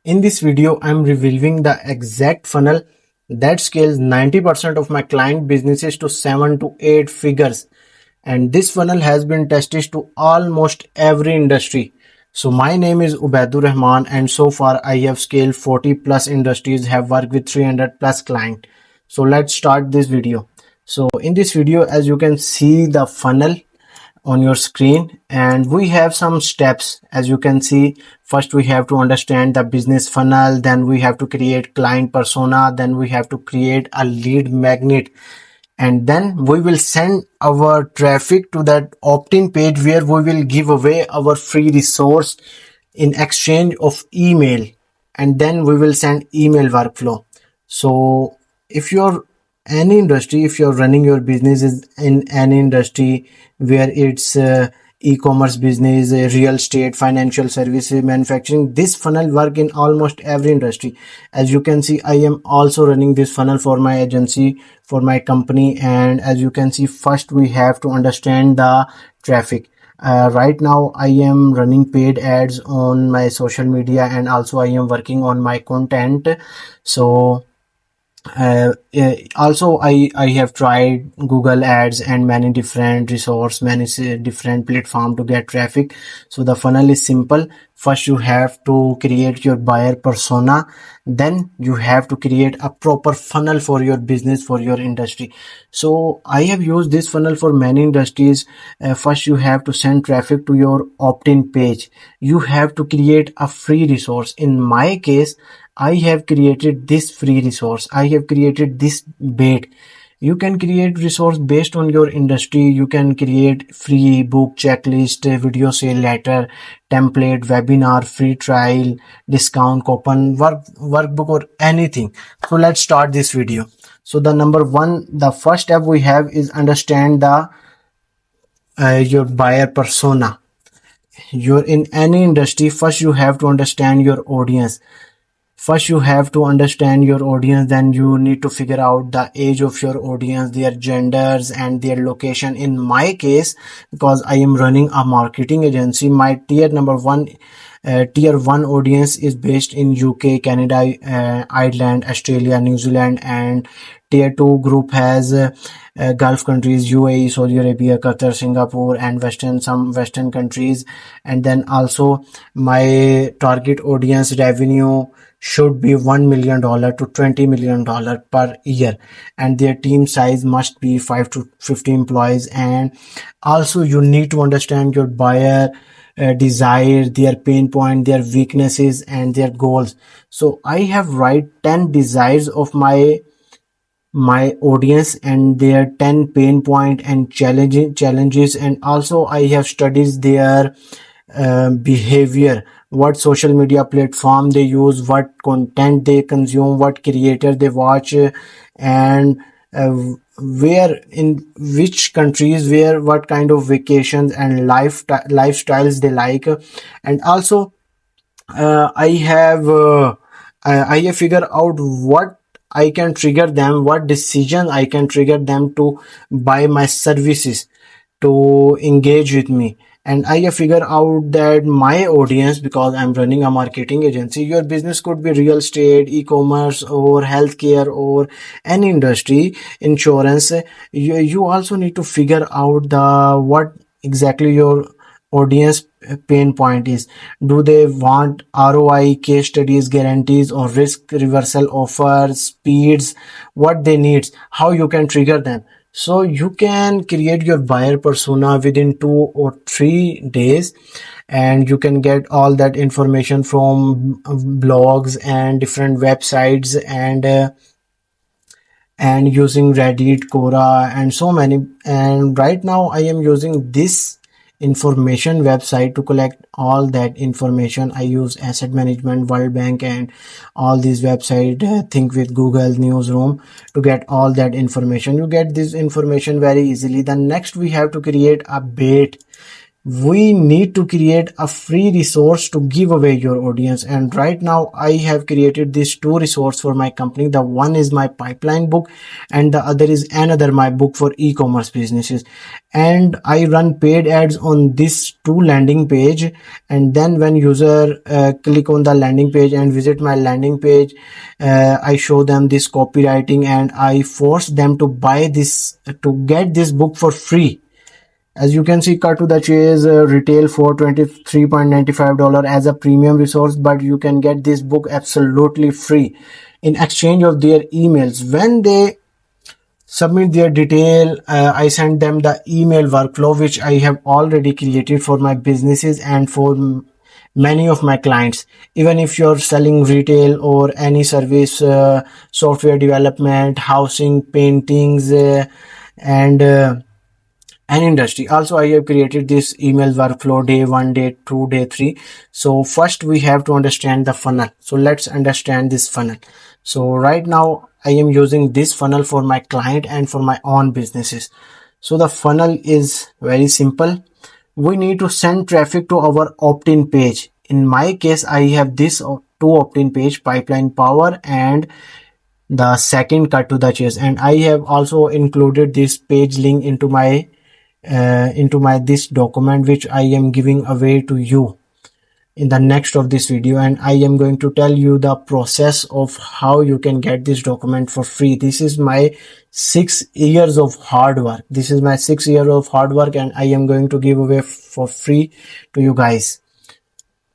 In this video, I'm revealing the exact funnel that scales 90% of my client businesses to 7 to 8 figures. And this funnel has been tested to almost every industry. So my name is Ubaidur Rahman, and so far I have scaled 40 plus industries, have worked with 300 plus clients. So let's start this video. So in this video, as you can see the funnel on your screen, and we have some steps. As you can see, first we have to understand the business funnel, then we have to create client persona, then we have to create a lead magnet, and then we will send our traffic to that opt-in page where we will give away our free resource in exchange of email, and then we will send email workflow. So if you're any industry, if you're running your business is in any industry, where it's e-commerce business, real estate, financial services, manufacturing, this funnel work in almost every industry. As you can see, I am also running this funnel for my agency, for my company. And as you can see, first we have to understand the traffic. Right now I am running paid ads on my social media, and also I am working on my content. So also I have tried Google ads and many different resource, many different platform to get traffic. So the funnel is simple. First you have to create your buyer persona, then you have to create a proper funnel for your business, for your industry. So I have used this funnel for many industries. First you have to send traffic to your opt-in page. You have to create a free resource. In my case, I have created this free resource. I have created this bait. You can create resource based on your industry. You can create free book, checklist, video sale letter, template, webinar, free trial, discount coupon, workbook, or anything. So let's start this video. So the first step we have is understand the your buyer persona. You're in any industry. First you have to understand your audience. First you have to understand your audience, then you need to figure out the age of your audience, their genders and their location. In my case, because I am running a marketing agency, my tier 1 audience is based in UK, Canada, Ireland, Australia, New Zealand, and tier 2 group has Gulf countries, UAE, Saudi Arabia, Qatar, Singapore, and some western countries. And then also my target audience revenue should be $1 million to $20 million per year, and their team size must be 5 to 50 employees. And also you need to understand your buyer desire, their pain point, their weaknesses, and their goals. So I have write 10 desires of my audience and their 10 pain point and challenges, and also I have studied their behavior, what social media platform they use, what content they consume, what creator they watch, and where in which countries, where what kind of vacations and lifestyles they like. And also I have figured out what I can trigger them, what decision I can trigger them to buy my services, to engage with me. And I have figured out that my audience, because I'm running a marketing agency, your business could be real estate, e-commerce, or healthcare, or any industry, insurance. You also need to figure out the what exactly your audience pain point is. Do they want ROI, case studies, guarantees, or risk reversal offers, speeds, what they need, how you can trigger them. So you can create your buyer persona within 2 or 3 days, and you can get all that information from blogs and different websites, and using Reddit, Quora, and so many. And right now I am using this information website to collect all that information. I use Asset Management, World Bank, and all these websites, think with Google Newsroom, to get all that information. You get this information very easily. Then next we have to create a bait. we need to create a free resource to give away your audience. And right now I have created these two resources for my company. The one is my pipeline book and the other is another my book for e-commerce businesses, and I run paid ads on this two landing page. And then when user click on the landing page and visit my landing page, I show them this copywriting and I force them to buy this, to get this book for free. As you can see, cut to the chase, retail for $23.95 as a premium resource, but you can get this book absolutely free in exchange of their emails. When they submit their detail, I send them the email workflow which I have already created for my businesses and for many of my clients. Even if you're selling retail or any service, software development, housing, paintings, and an industry, also I have created this email workflow day 1, day 2, day 3. So first we have to understand the funnel. So let's understand this funnel. So right now I am using this funnel for my client and for my own businesses. So the funnel is very simple. We need to send traffic to our opt-in page. In my case, I have this two opt-in page, pipeline power and the second cut to the chase. And I have also included this page link into my this document which I am giving away to you in the next of this video, and I am going to tell you the process of how you can get this document for free. This is my 6 years of hard work. This is my 6 years of hard work and I am going to give away for free to you guys.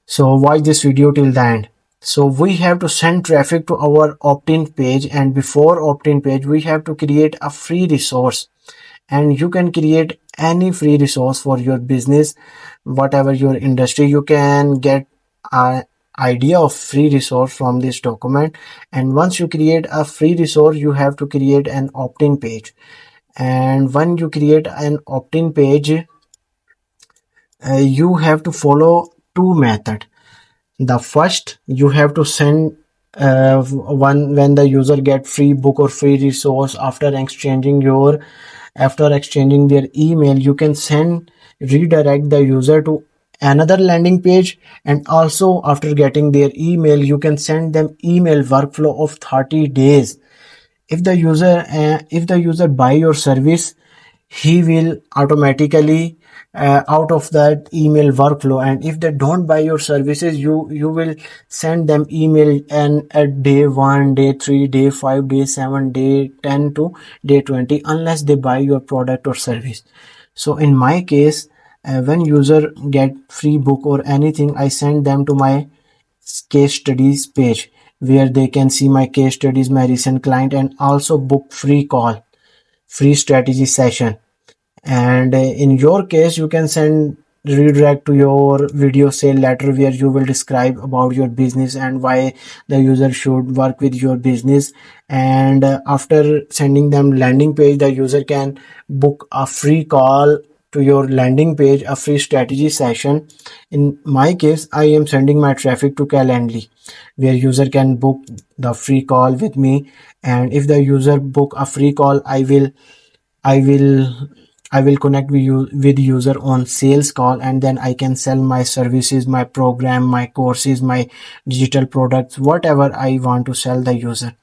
So watch this video till the end. So we have to send traffic to our opt-in page, and before opt-in page we have to create a free resource. And you can create any free resource for your business, whatever your industry. You can get an idea of free resource from this document. And once you create a free resource, you have to create an opt-in page. And when you create an opt-in page, you have to follow two methods. The first, you have to send one when the user get free book or free resource after exchanging their email, you can redirect the user to another landing page. And also after getting their email, you can send them email workflow of 30 days. If the user buy your service, he will automatically out of that email workflow. And if they don't buy your services, you will send them email and at day 1, day 3, day 5, day 7, day 10 to day 20, unless they buy your product or service. So in my case, when user get free book or anything, I send them to my case studies page where they can see my case studies, my recent client, and also book free call, free strategy session. And in your case, you can send redirect to your video sale letter where you will describe about your business and why the user should work with your business. And after sending them landing page, the user can book a free call to your landing page, a free strategy session. In my case, I am sending my traffic to Calendly where user can book the free call with me. And if the user book a free call, I will I will connect with user on sales call, and then I can sell my services, my program, my courses, my digital products, whatever I want to sell the user.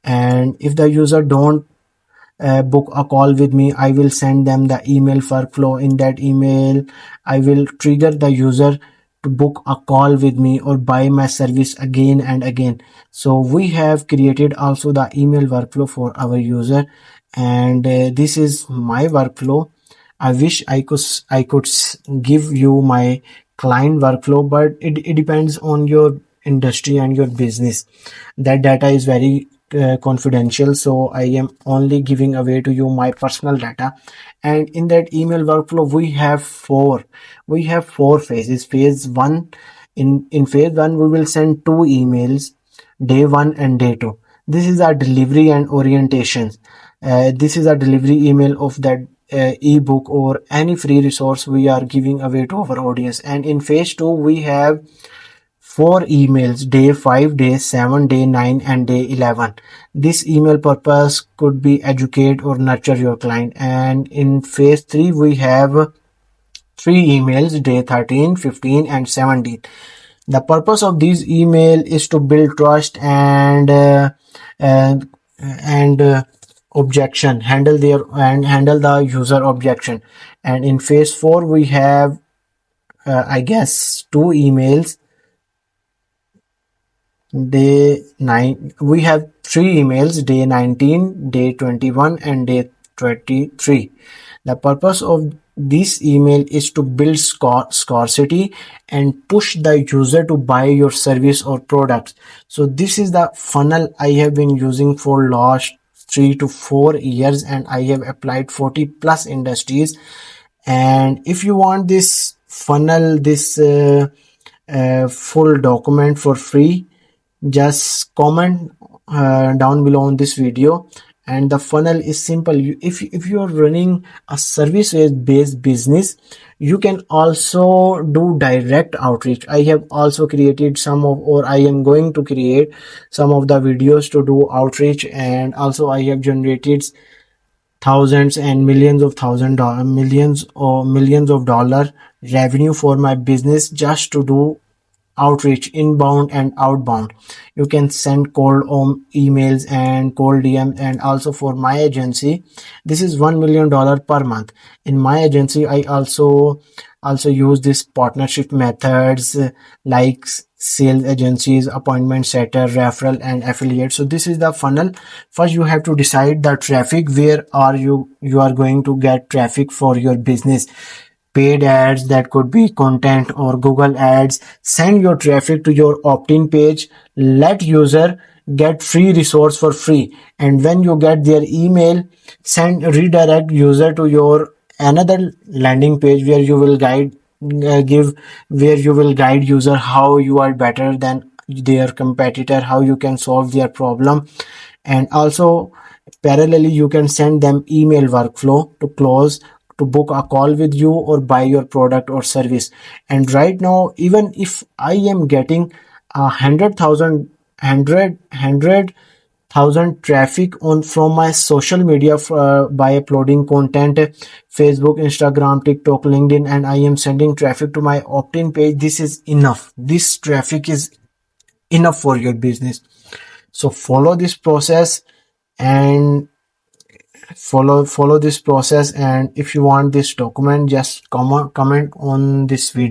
And if the user don't book a call with me, I will send them the email workflow. In that email, I will trigger the user to book a call with me or buy my service again and again. So we have created also the email workflow for our user, and this is my workflow. I wish I could give you my client workflow, but it depends on your industry and your business. That data is very confidential, so I am only giving away to you my personal data. And in that email workflow, we have four phases. Phase one, in phase one, we will send two emails, day 1 and day 2. This is our delivery and orientation. This is a delivery email of that ebook or any free resource we are giving away to our audience. And in phase 2, we have four emails, day 5, day 7, day 9, and day 11. This email purpose could be educate or nurture your client. And in phase 3, we have three emails, day 13, 15, and 17. The purpose of these email is to build trust and objection, handle the user objection. And in phase 4 we have I guess two emails. Day 9, we have three emails: day 19, day 21, and day 23. The purpose of this email is to build scarcity and push the user to buy your service or products. So this is the funnel I have been using for last 3 to 4 years, and I have applied 40 plus industries. And if you want this funnel, this full document for free, just comment down below on this video. And the funnel is simple. If you are running a service based business, you can also do direct outreach. I have also created some of, or I am going to create some of the videos to do outreach. And also I have generated thousands and millions of dollar revenue for my business just to do outreach, inbound and outbound. You can send cold emails and cold DM. And also for my agency, this is $1 million per month. In my agency, I also use this partnership methods like sales agencies, appointment setter, referral, and affiliate. So this is the funnel. First you have to decide the traffic. Where are you are going to get traffic for your business? Paid ads, that could be content or Google ads. Send your traffic to your opt-in page. Let user get free resource for free. And when you get their email, redirect user to your another landing page where you will guide user how you are better than their competitor, how you can solve their problem. And also parallelly you can send them email workflow to close, to book a call with you or buy your product or service. And right now, even if I am getting 100,000 traffic on from my social media by uploading content, Facebook, Instagram, TikTok, LinkedIn, and I am sending traffic to my opt-in page, this is enough. This traffic is enough for your business. So follow this process and follow this process. And if you want this document, just comment on this video.